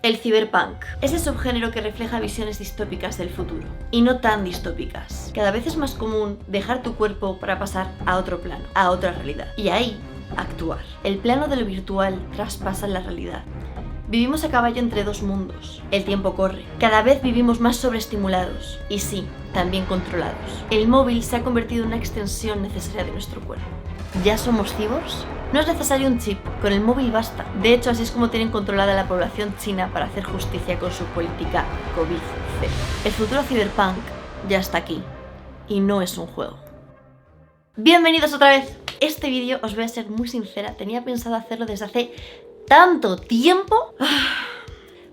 El cyberpunk, ese subgénero que refleja visiones distópicas del futuro, y no tan distópicas. Cada vez es más común dejar tu cuerpo para pasar a otro plano, a otra realidad, y ahí actuar. El plano de lo virtual traspasa la realidad. Vivimos a caballo entre dos mundos. El tiempo corre. Cada vez vivimos más sobreestimulados, y sí, también controlados. El móvil se ha convertido en una extensión necesaria de nuestro cuerpo. ¿Ya somos cyborgs? No es necesario un chip, con el móvil basta. De hecho, así es como tienen controlada la población china para hacer justicia con su política COVID-0. El futuro cyberpunk ya está aquí, y no es un juego. Bienvenidos otra vez. Este vídeo, os voy a ser muy sincera, tenía pensado hacerlo desde hace tanto tiempo,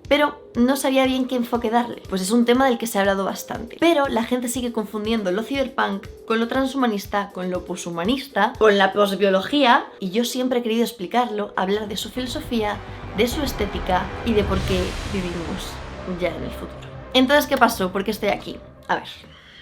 pero no sabía bien qué enfoque darle. Pues es un tema del que se ha hablado bastante. Pero la gente sigue confundiendo lo cyberpunk con lo transhumanista, con lo poshumanista, con la posbiología. Y yo siempre he querido explicarlo, hablar de su filosofía, de su estética y de por qué vivimos ya en el futuro. Entonces, ¿qué pasó? ¿Por qué estoy aquí? A ver,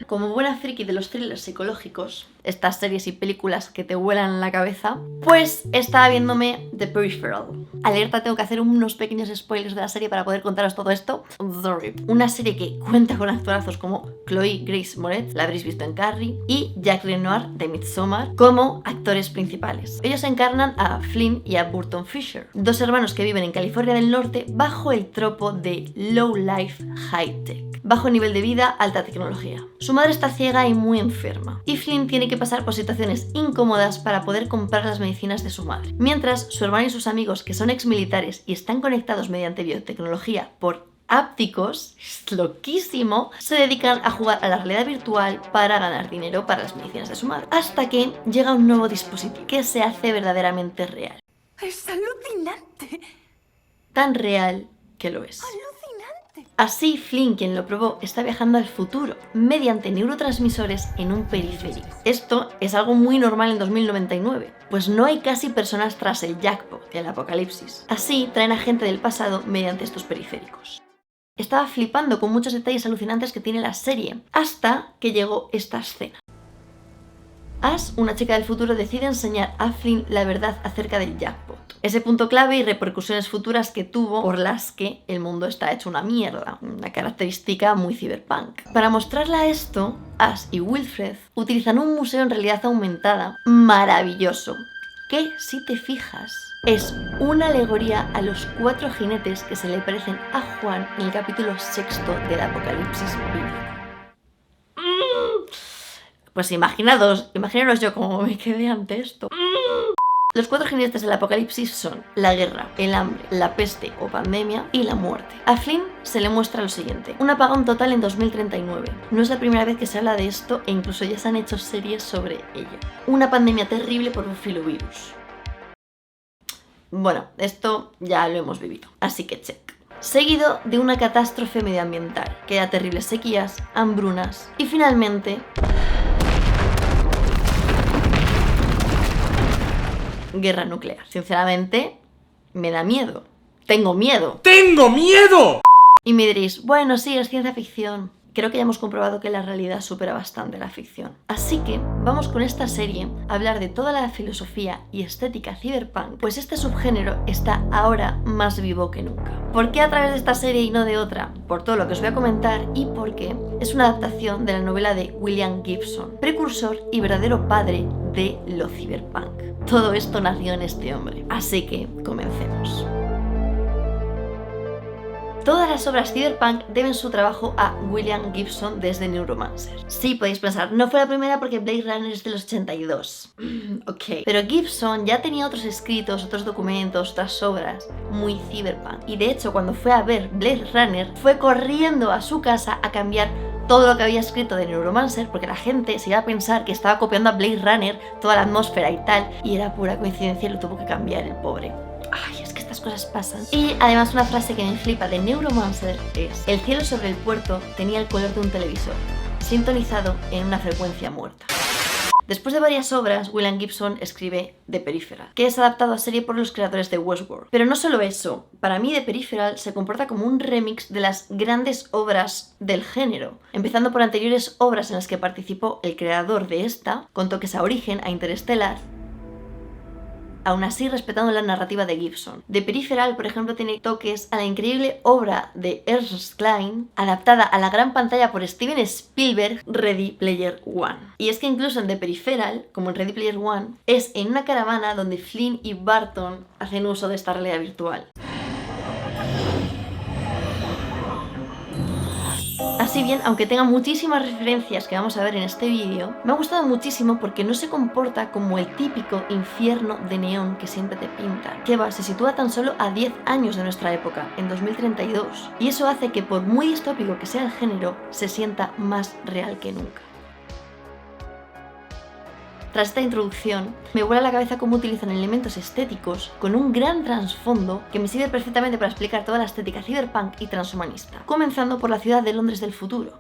como buena friki de los thrillers psicológicos, estas series y películas que te vuelan la cabeza, pues estaba viéndome The Peripheral. Alerta, tengo que hacer unos pequeños spoilers de la serie para poder contaros todo esto. Sorry. Una serie que cuenta con actorazos como Chloe Grace Moretz, la habréis visto en Carrie, y Jack Renoir de Midsommar como actores principales. Ellos encarnan a Flynn y a Burton Fisher, dos hermanos que viven en California del Norte bajo el tropo de low life high tech. Bajo nivel de vida, alta tecnología. Su madre está ciega y muy enferma, y Flynn tiene que pasar por situaciones incómodas para poder comprar las medicinas de su madre. Mientras, su hermano y sus amigos, que son exmilitares y están conectados mediante biotecnología por ápticos, es loquísimo, se dedican a jugar a la realidad virtual para ganar dinero para las medicinas de su madre. Hasta que llega un nuevo dispositivo que se hace verdaderamente real. ¡Es alucinante! Tan real que lo es. Así, Flynn, quien lo probó, está viajando al futuro mediante neurotransmisores en un periférico. Esto es algo muy normal en 2099, pues no hay casi personas tras el jackpot, el apocalipsis. Así, traen a gente del pasado mediante estos periféricos. Estaba flipando con muchos detalles alucinantes que tiene la serie, hasta que llegó esta escena. Ash, una chica del futuro, decide enseñar a Flynn la verdad acerca del jackpot. Ese punto clave y repercusiones futuras que tuvo por las que el mundo está hecho una mierda, una característica muy cyberpunk. Para mostrarla esto, Ash y Wilfred utilizan un museo en realidad aumentada maravilloso, que si te fijas es una alegoría a los 4 jinetes que se le parecen a Juan en el capítulo 6 del Apocalipsis bíblico. Pues imaginaros yo cómo me quedé ante esto. Los 4 jinetes del apocalipsis son la guerra, el hambre, la peste o pandemia y la muerte. A Flynn se le muestra lo siguiente: un apagón total en 2039. No es la primera vez que se habla de esto e incluso ya se han hecho series sobre ello. Una pandemia terrible por un filovirus. Bueno, esto ya lo hemos vivido, así que check. Seguido de una catástrofe medioambiental, que da terribles sequías, hambrunas y finalmente guerra nuclear. Sinceramente, me da miedo. ¡Tengo miedo! ¡Tengo miedo! Y me diréis, bueno, sí, es ciencia ficción. Creo que ya hemos comprobado que la realidad supera bastante la ficción. Así que vamos con esta serie a hablar de toda la filosofía y estética cyberpunk, pues este subgénero está ahora más vivo que nunca. ¿Por qué a través de esta serie y no de otra? Por todo lo que os voy a comentar y porque es una adaptación de la novela de William Gibson, precursor y verdadero padre de lo cyberpunk. Todo esto nació en este hombre. Así que comencemos. Todas las obras cyberpunk deben su trabajo a William Gibson desde Neuromancer. Sí, podéis pensar, no fue la primera porque Blade Runner es de los 82. Ok. Pero Gibson ya tenía otros escritos, otros documentos, otras obras muy cyberpunk. Y de hecho, cuando fue a ver Blade Runner, fue corriendo a su casa a cambiar todo lo que había escrito de Neuromancer, porque la gente se iba a pensar que estaba copiando a Blade Runner, toda la atmósfera y tal, y era pura coincidencia y lo tuvo que cambiar el pobre. Ay, es que estas cosas pasan. Y además una frase que me flipa de Neuromancer es: el cielo sobre el puerto tenía el color de un televisor, sintonizado en una frecuencia muerta. Después de varias obras, William Gibson escribe The Peripheral, que es adaptado a serie por los creadores de Westworld. Pero no solo eso, para mí The Peripheral se comporta como un remix de las grandes obras del género, empezando por anteriores obras en las que participó el creador de esta, con toques a Origen, a Interstellar aún así respetando la narrativa de Gibson. The Peripheral, por ejemplo, tiene toques a la increíble obra de Ernest Cline, adaptada a la gran pantalla por Steven Spielberg, Ready Player One. Y es que incluso en The Peripheral, como en Ready Player One, es en una caravana donde Flynn y Barton hacen uso de esta realidad virtual. Así bien, aunque tenga muchísimas referencias que vamos a ver en este vídeo, me ha gustado muchísimo porque no se comporta como el típico infierno de neón que siempre te pintan. Que se sitúa tan solo a 10 años de nuestra época, en 2032, y eso hace que por muy distópico que sea el género, se sienta más real que nunca. Tras esta introducción, me vuela la cabeza cómo utilizan elementos estéticos con un gran trasfondo que me sirve perfectamente para explicar toda la estética cyberpunk y transhumanista, comenzando por la ciudad de Londres del futuro,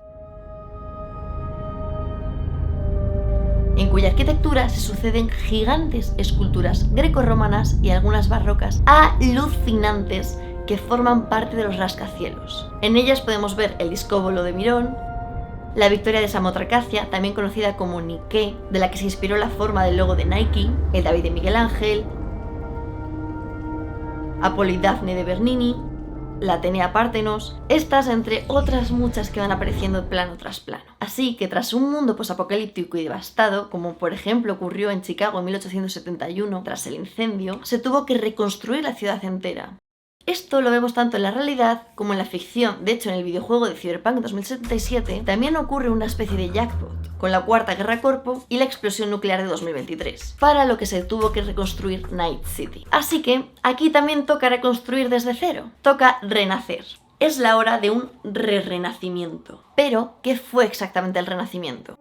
en cuya arquitectura se suceden gigantes esculturas grecorromanas y algunas barrocas alucinantes que forman parte de los rascacielos. En ellas podemos ver el discóbolo de Mirón, la Victoria de Samotracacia, también conocida como Nike, de la que se inspiró la forma del logo de Nike, el David de Miguel Ángel, Apolo y Dafne de Bernini, la Atenea Partenos, estas entre otras muchas que van apareciendo plano tras plano. Así que tras un mundo posapocalíptico y devastado, como por ejemplo ocurrió en Chicago en 1871 tras el incendio, se tuvo que reconstruir la ciudad entera. Esto lo vemos tanto en la realidad como en la ficción. De hecho, en el videojuego de Cyberpunk 2077 también ocurre una especie de jackpot, con la Cuarta Guerra Corpo y la explosión nuclear de 2023, para lo que se tuvo que reconstruir Night City. Así que aquí también toca reconstruir desde cero, toca renacer. Es la hora de un renacimiento. Pero, ¿qué fue exactamente el renacimiento?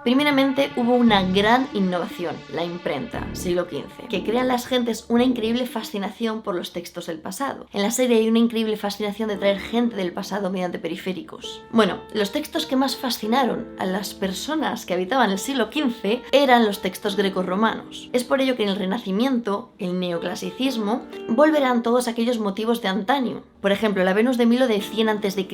Primeramente hubo una gran innovación, la imprenta, siglo XV, que crea en las gentes una increíble fascinación por los textos del pasado. En la serie hay una increíble fascinación de traer gente del pasado mediante periféricos. Bueno, los textos que más fascinaron a las personas que habitaban el siglo XV eran los textos grecorromanos. Es por ello que en el Renacimiento, el neoclasicismo, volverán todos aquellos motivos de antaño. Por ejemplo, la Venus de Milo de 100 a.C.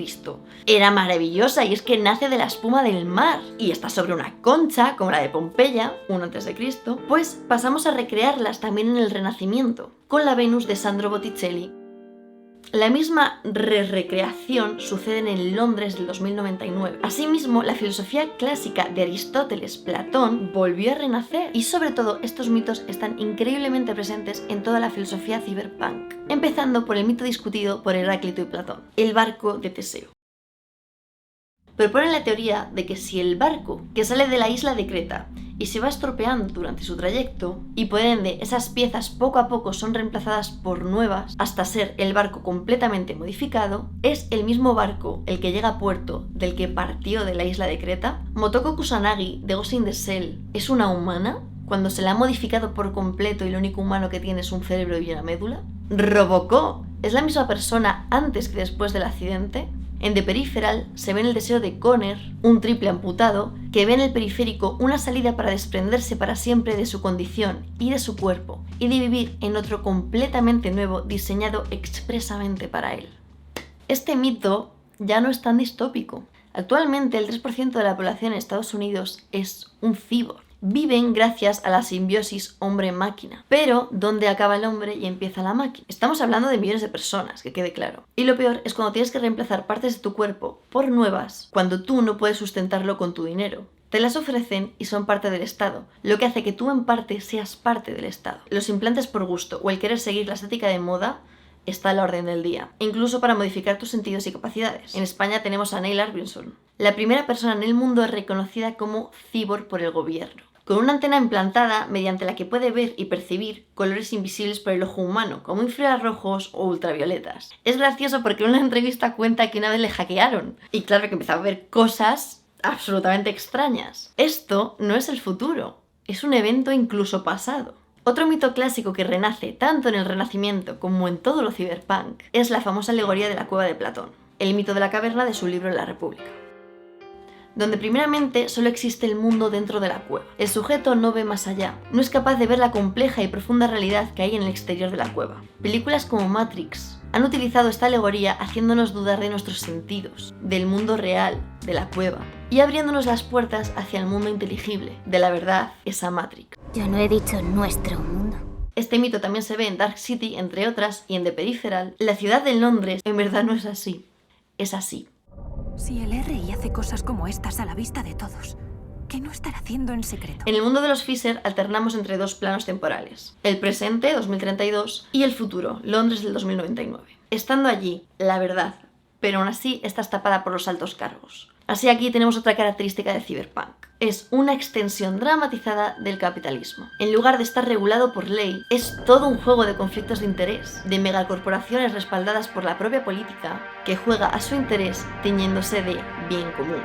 Era maravillosa y es que nace de la espuma del mar y está sobre una concha, como la de Pompeya, 1 a.C., pues pasamos a recrearlas también en el Renacimiento, con la Venus de Sandro Botticelli. La misma recreación sucede en Londres del 2099. Asimismo, la filosofía clásica de Aristóteles, Platón, volvió a renacer y sobre todo estos mitos están increíblemente presentes en toda la filosofía cyberpunk, empezando por el mito discutido por Heráclito y Platón, el barco de Teseo. Proponen la teoría de que si el barco que sale de la isla de Creta y se va estropeando durante su trayecto, y por ende esas piezas poco a poco son reemplazadas por nuevas hasta ser el barco completamente modificado, es el mismo barco el que llega a puerto del que partió de la isla de Creta. Motoko Kusanagi de Ghost in the Shell es una humana cuando se la ha modificado por completo y lo único humano que tiene es un cerebro y una médula. Robocop es la misma persona antes que después del accidente. En The Peripheral se ve en el deseo de Connor, un triple amputado, que ve en el periférico una salida para desprenderse para siempre de su condición y de su cuerpo, y de vivir en otro completamente nuevo diseñado expresamente para él. Este mito ya no es tan distópico. Actualmente el 3% de la población en Estados Unidos es un cyborg. Viven gracias a la simbiosis hombre-máquina. Pero, ¿dónde acaba el hombre y empieza la máquina? Estamos hablando de millones de personas, que quede claro. Y lo peor es cuando tienes que reemplazar partes de tu cuerpo por nuevas, cuando tú no puedes sustentarlo con tu dinero. Te las ofrecen y son parte del Estado, lo que hace que tú en parte seas parte del Estado. Los implantes por gusto o el querer seguir la estética de moda está a la orden del día, incluso para modificar tus sentidos y capacidades. En España tenemos a Neil Arbinson, la primera persona en el mundo reconocida como cyborg por el gobierno, con una antena implantada mediante la que puede ver y percibir colores invisibles por el ojo humano, como infrarrojos o ultravioletas. Es gracioso porque en una entrevista cuenta que una vez le hackearon, y claro que empezaba a ver cosas absolutamente extrañas. Esto no es el futuro, es un evento incluso pasado. Otro mito clásico que renace tanto en el Renacimiento como en todo lo cyberpunk es la famosa alegoría de la cueva de Platón, el mito de la caverna de su libro La República, donde primeramente solo existe el mundo dentro de la cueva. El sujeto no ve más allá, no es capaz de ver la compleja y profunda realidad que hay en el exterior de la cueva. Películas como Matrix Han utilizado esta alegoría haciéndonos dudar de nuestros sentidos, del mundo real, de la cueva, y abriéndonos las puertas hacia el mundo inteligible, de la verdad, esa Matrix. Yo no he dicho nuestro mundo. Este mito también se ve en Dark City, entre otras, y en The Peripheral. La ciudad de Londres en verdad no es así, es así. Si el RI hace cosas como estas a la vista de todos, ¿qué no estará haciendo en secreto? En el mundo de los Fisher alternamos entre dos planos temporales, el presente, 2032, y el futuro, Londres del 2099. Estando allí, la verdad, pero aún así estás tapada por los altos cargos. Así aquí tenemos otra característica del Cyberpunk. Es una extensión dramatizada del capitalismo. En lugar de estar regulado por ley, es todo un juego de conflictos de interés, de megacorporaciones respaldadas por la propia política, que juega a su interés tiñéndose de bien común.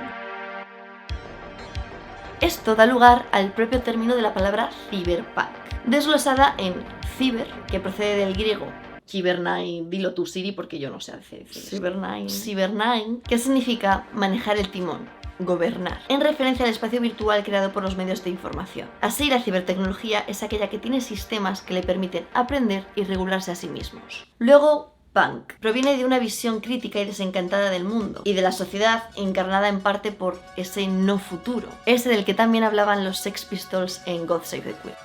Esto da lugar al propio término de la palabra cyberpunk, desglosada en cyber, que procede del griego Cybernein, dilo tú Siri porque yo no sé decir Cybernein, que significa manejar el timón, gobernar, en referencia al espacio virtual creado por los medios de información. Así, la cibertecnología es aquella que tiene sistemas que le permiten aprender y regularse a sí mismos. Luego, punk proviene de una visión crítica y desencantada del mundo y de la sociedad, encarnada en parte por ese no futuro, ese del que también hablaban los Sex Pistols en God Save the Queen,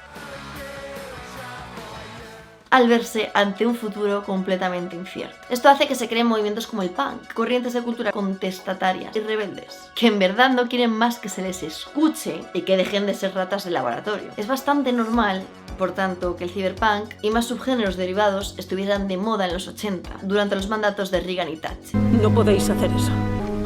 al verse ante un futuro completamente incierto. Esto hace que se creen movimientos como el punk, corrientes de cultura contestatarias y rebeldes, que en verdad no quieren más que se les escuche y que dejen de ser ratas de laboratorio. Es bastante normal, por tanto, que el cyberpunk y más subgéneros derivados estuvieran de moda en los 80, durante los mandatos de Reagan y Thatcher. No podéis hacer eso.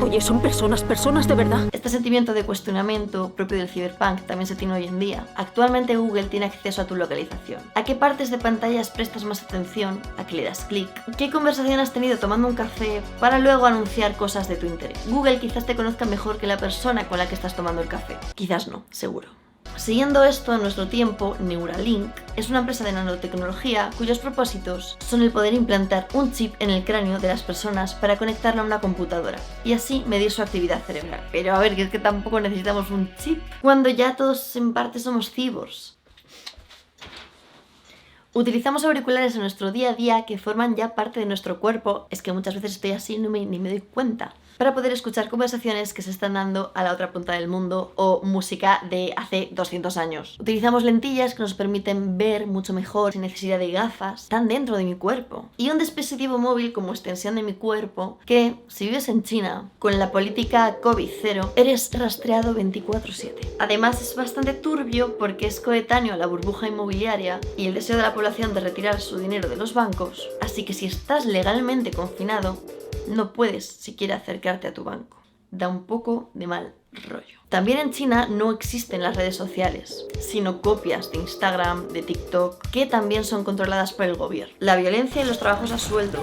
Oye, son personas de verdad. Este sentimiento de cuestionamiento propio del cyberpunk también se tiene hoy en día. Actualmente Google tiene acceso a tu localización. ¿A qué partes de pantallas prestas más atención? ¿A qué le das clic? ¿Qué conversación has tenido tomando un café para luego anunciar cosas de tu interés? Google quizás te conozca mejor que la persona con la que estás tomando el café. Quizás no, seguro. Siguiendo esto, en nuestro tiempo, Neuralink es una empresa de nanotecnología cuyos propósitos son el poder implantar un chip en el cráneo de las personas para conectarlo a una computadora y así medir su actividad cerebral. Pero a ver, que es que tampoco necesitamos un chip cuando ya todos en parte somos cyborgs. Utilizamos auriculares en nuestro día a día que forman ya parte de nuestro cuerpo. Es que muchas veces estoy así y ni me doy cuenta. Para poder escuchar conversaciones que se están dando a la otra punta del mundo o música de hace 200 años. Utilizamos lentillas que nos permiten ver mucho mejor sin necesidad de gafas. Están dentro de mi cuerpo. Y un dispositivo móvil como extensión de mi cuerpo que, si vives en China, con la política COVID-0, eres rastreado 24/7. Además es bastante turbio porque es coetáneo a la burbuja inmobiliaria y el deseo de la población de retirar su dinero de los bancos. Así que si estás legalmente confinado, no puedes siquiera acercarte a tu banco. Da un poco de mal rollo. También en China no existen las redes sociales, sino copias de Instagram, de TikTok, que también son controladas por el gobierno. La violencia y los trabajos a sueldo.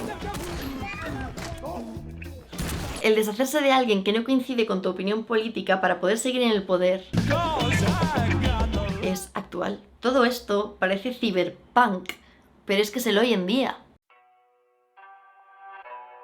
El deshacerse de alguien que no coincide con tu opinión política para poder seguir en el poder es actual. Todo esto parece cyberpunk, pero es que es el hoy en día.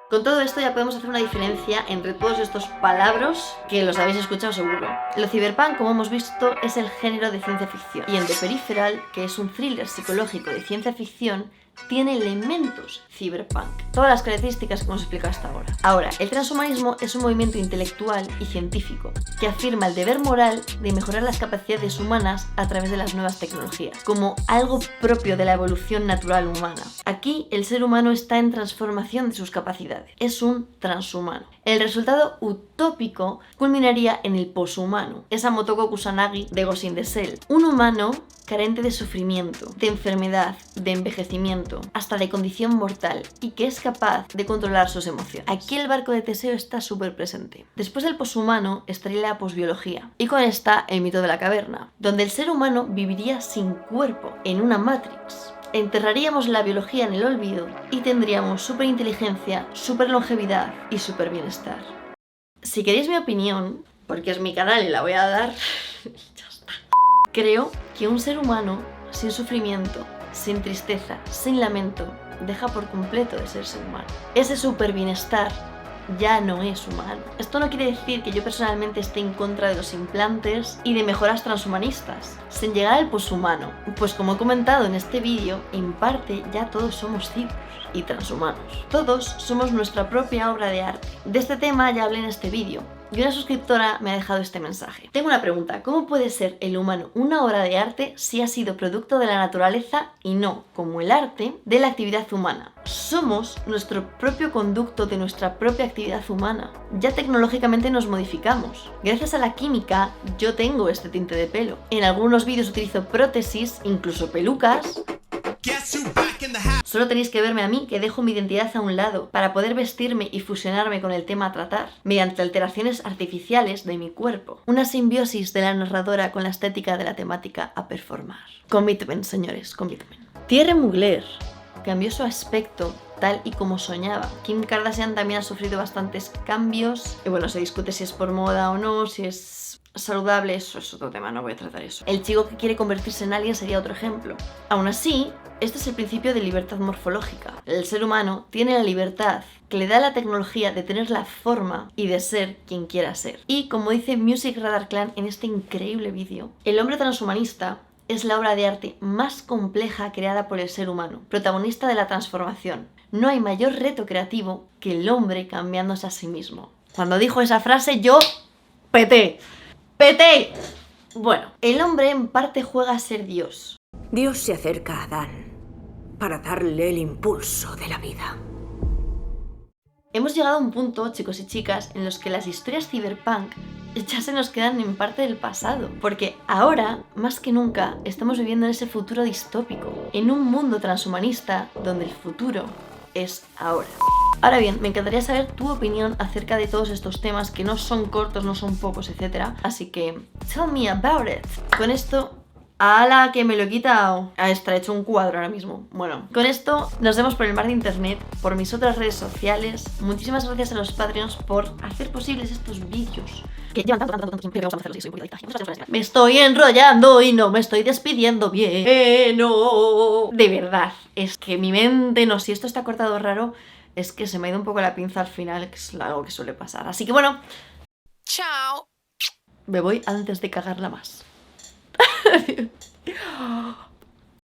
Con todo esto ya podemos hacer una diferencia entre todos estos palabras que los habéis escuchado seguro. Lo cyberpunk, como hemos visto, es el género de ciencia ficción. Y en The Peripheral, que es un thriller psicológico de ciencia ficción, tiene elementos cyberpunk. Todas las características que hemos explicado hasta ahora. Ahora, el transhumanismo es un movimiento intelectual y científico que afirma el deber moral de mejorar las capacidades humanas a través de las nuevas tecnologías, como algo propio de la evolución natural humana. Aquí, el ser humano está en transformación de sus capacidades. Es un transhumano. El resultado utópico culminaría en el poshumano, esa Motoko Kusanagi de Ghost in the Shell. Un humano carente de sufrimiento, de enfermedad, de envejecimiento, hasta de condición mortal, y que es capaz de controlar sus emociones. Aquí el barco de Teseo está súper presente. Después del poshumano estaría la posbiología, y con esta el mito de la caverna, donde el ser humano viviría sin cuerpo, en una Matrix. Enterraríamos la biología en el olvido y tendríamos superinteligencia, superlongevidad y superbienestar. Si queréis mi opinión, porque es mi canal y la voy a dar, ya está. Creo que un ser humano sin sufrimiento, sin tristeza, sin lamento, deja por completo de ser ser humano. Ese superbienestar ya no es humano. Esto no quiere decir que yo personalmente esté en contra de los implantes y de mejoras transhumanistas, sin llegar al poshumano, pues como he comentado en este vídeo, en parte ya todos somos cyborgs y transhumanos. Todos somos nuestra propia obra de arte. De este tema ya hablé en este vídeo. Y una suscriptora me ha dejado este mensaje. Tengo una pregunta, ¿cómo puede ser el humano una obra de arte si ha sido producto de la naturaleza y no, como el arte, de la actividad humana? Somos nuestro propio conducto de nuestra propia actividad humana. Ya tecnológicamente nos modificamos. Gracias a la química, yo tengo este tinte de pelo. En algunos vídeos utilizo prótesis, incluso pelucas. Solo tenéis que verme a mí, que dejo mi identidad a un lado para poder vestirme y fusionarme con el tema a tratar, mediante alteraciones artificiales de mi cuerpo. Una simbiosis de la narradora con la estética de la temática a performar. Commitment, señores, commitment. Thierry Mugler cambió su aspecto tal y como soñaba. Kim Kardashian también ha sufrido bastantes cambios. Y bueno, se discute si es por moda o no, si es saludable, eso es otro tema, no voy a tratar eso. El chico que quiere convertirse en alguien sería otro ejemplo. Aún así, este es el principio de libertad morfológica. El ser humano tiene la libertad que le da la tecnología de tener la forma y de ser quien quiera ser. Y como dice Music Radar Clan en este increíble vídeo, el hombre transhumanista es la obra de arte más compleja creada por el ser humano, protagonista de la transformación. No hay mayor reto creativo que el hombre cambiándose a sí mismo. Cuando dijo esa frase yo peté. ¡Peté! Bueno, el hombre en parte juega a ser Dios. Dios se acerca a Adán para darle el impulso de la vida. Hemos llegado a un punto, chicos y chicas, en los que las historias cyberpunk ya se nos quedan en parte del pasado, porque ahora, más que nunca, estamos viviendo en ese futuro distópico, en un mundo transhumanista donde el futuro es ahora. Ahora bien, me encantaría saber tu opinión acerca de todos estos temas que no son cortos, no son pocos, etc. Así que, tell me about it. Con esto... ¡Hala, que me lo he quitado! Ah, está hecho un cuadro ahora mismo. Bueno, con esto nos vemos por el mar de internet, por mis otras redes sociales. Muchísimas gracias a los Patreons por hacer posibles estos vídeos. Que llevan tanto tiempo que vamos a hacerlos y soy un poquito adicta. Me estoy enrollando y no me estoy despidiendo bien. No. De verdad, es que mi mente, no, si esto está cortado raro, es que se me ha ido un poco la pinza al final, que es algo que suele pasar. Así que bueno. Chao. Me voy antes de cagarla más.